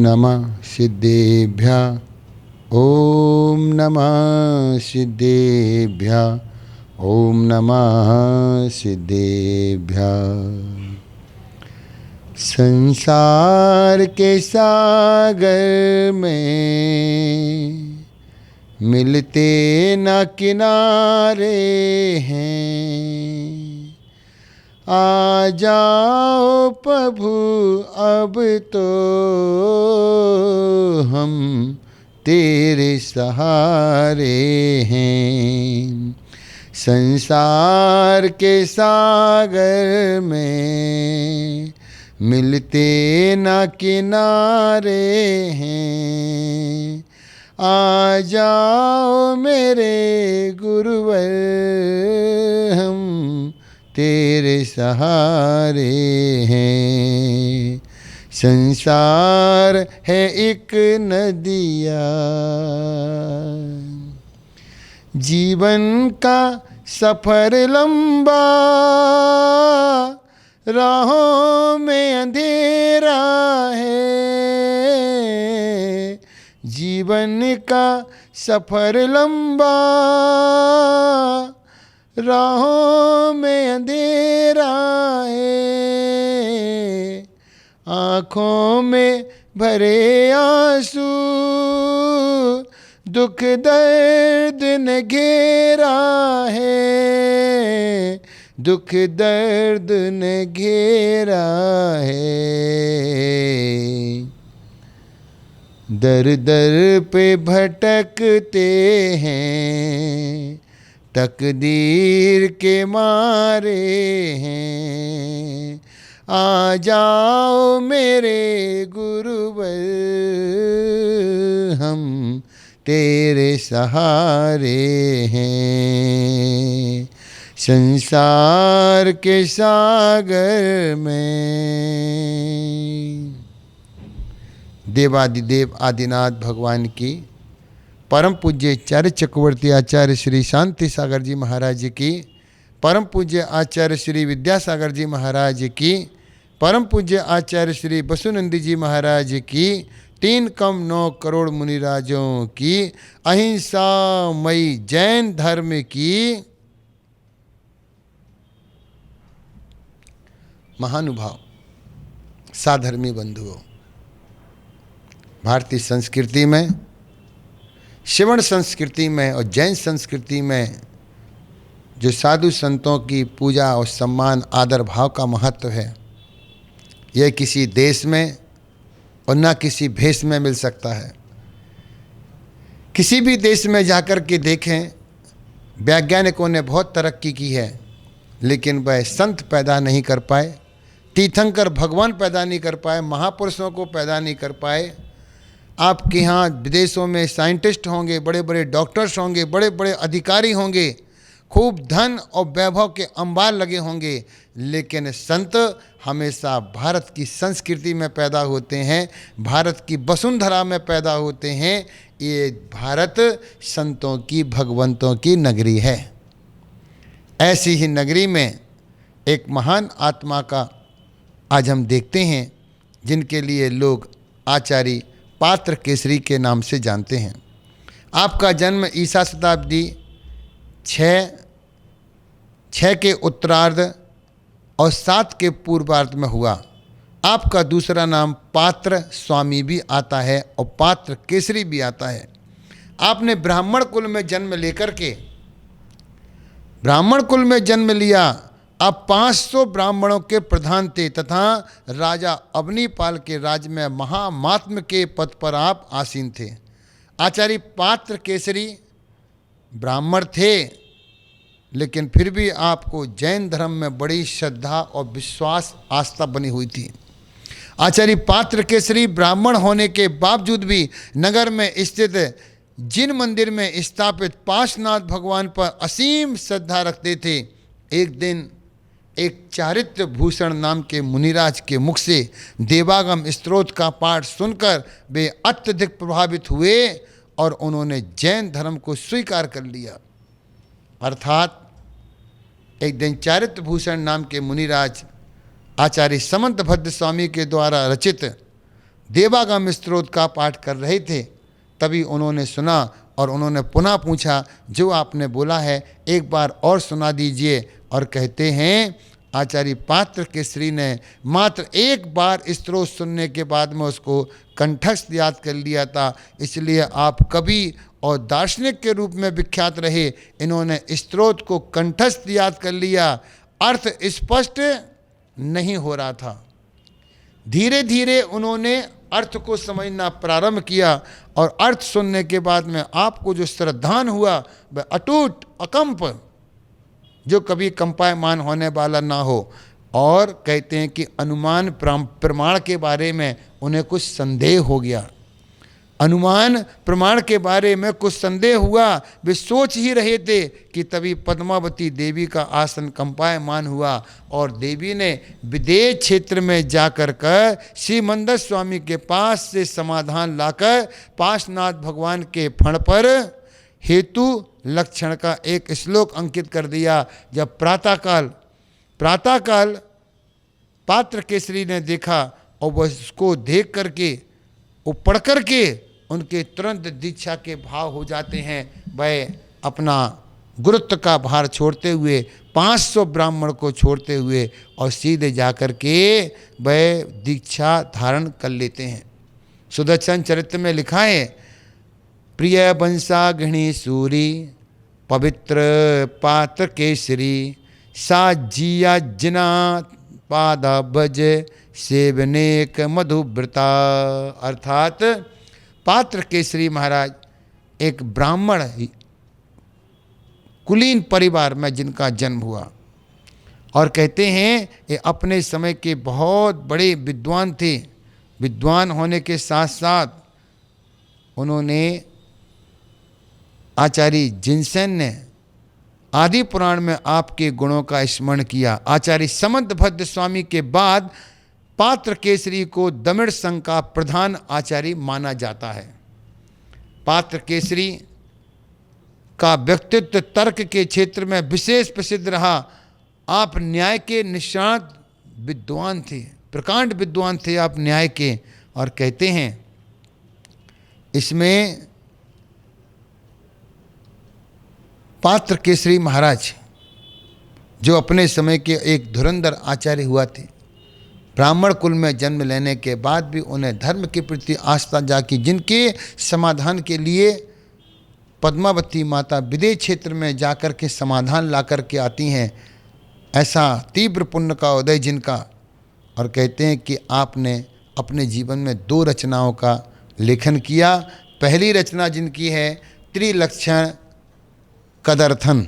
नमः सिद्धेभ्यः। ओम नमः सिद्धेभ्यः। ओम नमः सिद्धेभ्यः। संसार के सागर में मिलते न किनारे हैं। आ जाओ प्रभु अब तो हम तेरे सहारे हैं। संसार के सागर में मिलते न किनारे हैं। आ जाओ मेरे गुरुवर हम तेरे सहारे हैं। संसार है एक नदिया, जीवन का सफर लंबा, राहों में अंधेरा है। जीवन का सफर लंबा, राहों में अंधेरा है। आँखों में भरे आंसू, दुख दर्द ने घेरा है। दुख दर्द ने घेरा है। दर दर पे भटकते हैं, तकदीर के मारे हैं। आ जाओ मेरे गुरुवर हम तेरे सहारे हैं। संसार के सागर में देवादिदेव आदिनाथ भगवान की परम पूज्य आचार्य चक्रवर्ती आचार्य श्री शांति सागर जी महाराज की, परम पूज्य आचार्य श्री विद्यासागर जी महाराज की, परम पूज्य आचार्य श्री बसुनंदी जी महाराज की, 3,9 करोड़ मुनिराजों की, अहिंसामयी जैन धर्म की महानुभाव साधर्मी बंधुओं, भारतीय संस्कृति में, श्रवण संस्कृति में और जैन संस्कृति में जो साधु संतों की पूजा और सम्मान आदर भाव का महत्व है, यह किसी देश में और न किसी भेष में मिल सकता है। किसी भी देश में जाकर के देखें, वैज्ञानिकों ने बहुत तरक्की की है, लेकिन वह संत पैदा नहीं कर पाए, तीर्थंकर भगवान पैदा नहीं कर पाए, महापुरुषों को पैदा नहीं कर पाए। आपके यहाँ विदेशों में साइंटिस्ट होंगे, बड़े बड़े डॉक्टर्स होंगे, बड़े बड़े अधिकारी होंगे, खूब धन और वैभव के अंबार लगे होंगे, लेकिन संत हमेशा भारत की संस्कृति में पैदा होते हैं, भारत की वसुंधरा में पैदा होते हैं। ये भारत संतों की, भगवंतों की नगरी है। ऐसी ही नगरी में एक महान आत्मा का आज हम देखते हैं, जिनके लिए लोग आचार्य पात्र केसरी के नाम से जानते हैं। आपका जन्म ईसा शताब्दी 6 के उत्तरार्ध और 7 के पूर्वार्ध में हुआ। आपका दूसरा नाम पात्र स्वामी भी आता है और पात्र केसरी भी आता है। आपने ब्राह्मण कुल में जन्म लेकर के ब्राह्मण कुल में जन्म लिया। आप 500 ब्राह्मणों के प्रधान थे तथा राजा अवनीपाल के राज्य में महामात्म के पद पर आप आसीन थे। आचार्य पात्र केसरी ब्राह्मण थे, लेकिन फिर भी आपको जैन धर्म में बड़ी श्रद्धा और विश्वास आस्था बनी हुई थी। आचार्य पात्र केसरी ब्राह्मण होने के बावजूद भी नगर में स्थित जिन मंदिर में स्थापित पार्श्वनाथ भगवान पर असीम श्रद्धा रखते थे। एक दिन एक चारित्र भूषण नाम के मुनिराज के मुख से देवागम स्तोत्र का पाठ सुनकर वे अत्यधिक प्रभावित हुए और उन्होंने जैन धर्म को स्वीकार कर लिया। अर्थात एक दिन चारित्र भूषण नाम के मुनिराज आचार्य समंत भद्र स्वामी के द्वारा रचित देवागम स्तोत्र का पाठ कर रहे थे, तभी उन्होंने सुना और उन्होंने पुनः पूछा, जो आपने बोला है एक बार और सुना दीजिए। और कहते हैं आचार्य पात्र केसरी ने मात्र एक बार स्तोत्र सुनने के बाद में उसको कंठस्थ याद कर लिया था, इसलिए आप कवि और दार्शनिक के रूप में विख्यात रहे। इन्होंने स्तोत्र को कंठस्थ याद कर लिया, अर्थ स्पष्ट नहीं हो रहा था। धीरे धीरे उन्होंने अर्थ को समझना प्रारंभ किया और अर्थ सुनने के बाद में आपको जो श्रद्धान हुआ वह अटूट अकंप, जो कभी कंपायमान होने वाला ना हो। और कहते हैं कि अनुमान प्रमाण के बारे में उन्हें कुछ संदेह हो गया, अनुमान प्रमाण के बारे में कुछ संदेह हुआ। वे सोच ही रहे थे कि तभी पद्मावती देवी का आसन कंपायमान हुआ और देवी ने विदेह क्षेत्र में जाकर श्री मंदर स्वामी के पास से समाधान लाकर पार्श्वनाथ भगवान के फण पर हेतु लक्षण का एक श्लोक अंकित कर दिया। जब प्रातःकाल पात्र केसरी ने देखा और वह उसको देख करके, वो पढ़ करके उनके तुरंत दीक्षा के भाव हो जाते हैं। वह अपना गुरुत्व का भार छोड़ते हुए 500 ब्राह्मण को छोड़ते हुए और सीधे जाकर के वह दीक्षा धारण कर लेते हैं। सुदर्शन चरित्र में लिखा है, प्रिय वंशागृणी सूरी पवित्र पात्र केसरी सा जिया जिना पादा बज सेवनेक मधुव्रता। अर्थात पात्र केसरी महाराज एक ब्राह्मण कुलीन परिवार में जिनका जन्म हुआ, और कहते हैं ये अपने समय के बहुत बड़े विद्वान थे। विद्वान होने के साथ साथ उन्होंने आचार्य जिनसेन ने आदि पुराण में आपके गुणों का स्मरण किया। आचार्य समंतभद्र स्वामी के बाद पात्र केसरी को दमिड़ संघ का प्रधान आचार्य माना जाता है। पात्र केसरी का व्यक्तित्व तर्क के क्षेत्र में विशेष प्रसिद्ध रहा। आप न्याय के निष्णात विद्वान थे, प्रकांड विद्वान थे आप न्याय के। और कहते हैं इसमें पात्र केसरी महाराज जो अपने समय के एक धुरंधर आचार्य हुआ थे, ब्राह्मण कुल में जन्म लेने के बाद भी उन्हें धर्म के प्रति आस्था जागी, जिनके समाधान के लिए पद्मावती माता विदेह क्षेत्र में जाकर के समाधान ला कर के आती हैं। ऐसा तीव्र पुण्य का उदय जिनका। और कहते हैं कि आपने अपने जीवन में 2 रचनाओं का लेखन किया। पहली रचना जिनकी है त्रिलक्षण कदर्थन।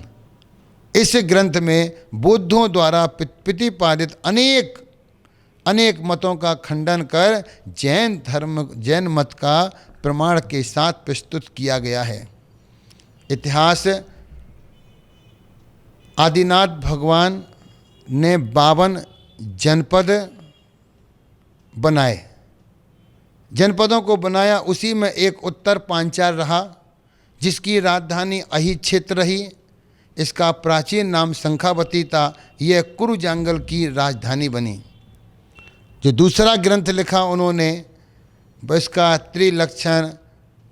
इस ग्रंथ में बौद्धों द्वारा प्रतिपादित अनेक मतों का खंडन कर जैन मत का प्रमाण के साथ प्रस्तुत किया गया है। इतिहास आदिनाथ भगवान ने 52 जनपद बनाए, जनपदों को बनाया। उसी में एक उत्तर पांचाल रहा जिसकी राजधानी अही क्षेत्र रही। इसका प्राचीन नाम शंखावती था। यह कुरु जांगल की राजधानी बनी। जो दूसरा ग्रंथ लिखा उन्होंने इसका त्रिलक्षण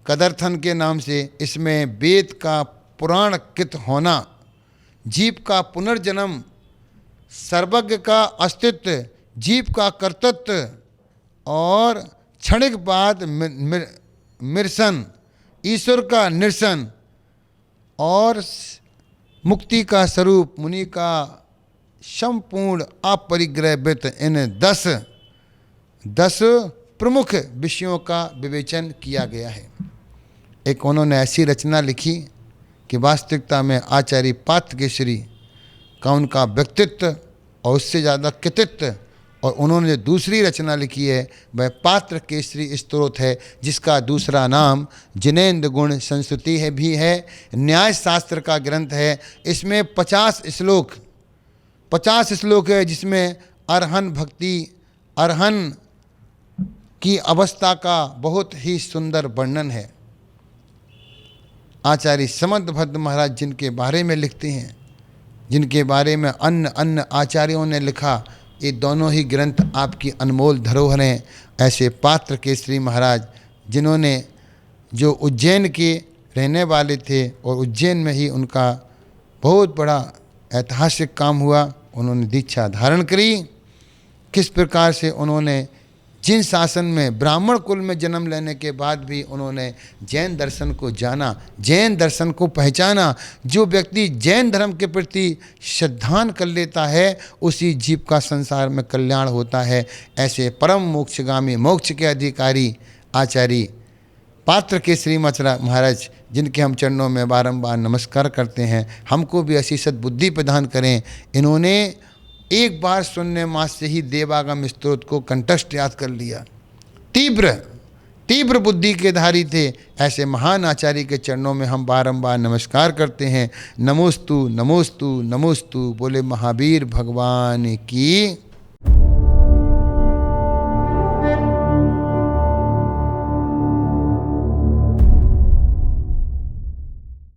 कदर्थन के नाम से। इसमें वेद का पुराणकृत होना, जीव का पुनर्जन्म, सर्वज्ञ का अस्तित्व, जीव का कर्तृत्व और क्षणिक बाद मिर्शन, ईश्वर का निरसन और मुक्ति का स्वरूप, मुनि का संपूर्ण अपरिग्रहित, इन 10 प्रमुख विषयों का विवेचन किया गया है। एक उन्होंने ऐसी रचना लिखी कि वास्तविकता में आचार्य पात्र केसरी का उनका व्यक्तित्व और उससे ज़्यादा कृतित्व। और उन्होंने दूसरी रचना लिखी है वह पात्र केसरी स्तोत्र है, जिसका दूसरा नाम जिनेन्द्र गुण संस्तुति है भी है। न्याय शास्त्र का ग्रंथ है। इसमें 50 श्लोक है, जिसमें अरहन भक्ति, अरहन की अवस्था का बहुत ही सुंदर वर्णन है। आचार्य समंतभद्र महाराज जिनके बारे में लिखते हैं, जिनके बारे में अन्य आचार्यों ने लिखा, ये दोनों ही ग्रंथ आपकी अनमोल धरोहर हैं। ऐसे पात्र केसरी महाराज, जिन्होंने जो उज्जैन के रहने वाले थे और उज्जैन में ही उनका बहुत बड़ा ऐतिहासिक काम हुआ, उन्होंने दीक्षा धारण करी। किस प्रकार से उन्होंने जिन शासन में ब्राह्मण कुल में जन्म लेने के बाद भी उन्होंने जैन दर्शन को जाना, जैन दर्शन को पहचाना। जो व्यक्ति जैन धर्म के प्रति श्रद्धान कर लेता है, उसी जीव का संसार में कल्याण होता है। ऐसे परम मोक्षगामी, मोक्ष के अधिकारी आचार्य पात्र केसरी महाराज, जिनके हम चरणों में बारंबार नमस्कार करते हैं, हमको भी ऐसी सद्बुद्धि प्रदान करें। इन्होंने एक बार सुनने मात्र से ही देवागम स्तोत्र को कंठस्थ याद कर लिया। तीव्र बुद्धि के धारी थे। ऐसे महान आचार्य के चरणों में हम बारंबार नमस्कार करते हैं। नमोस्तु नमोस्तु नमोस्तु। बोले महावीर भगवान की।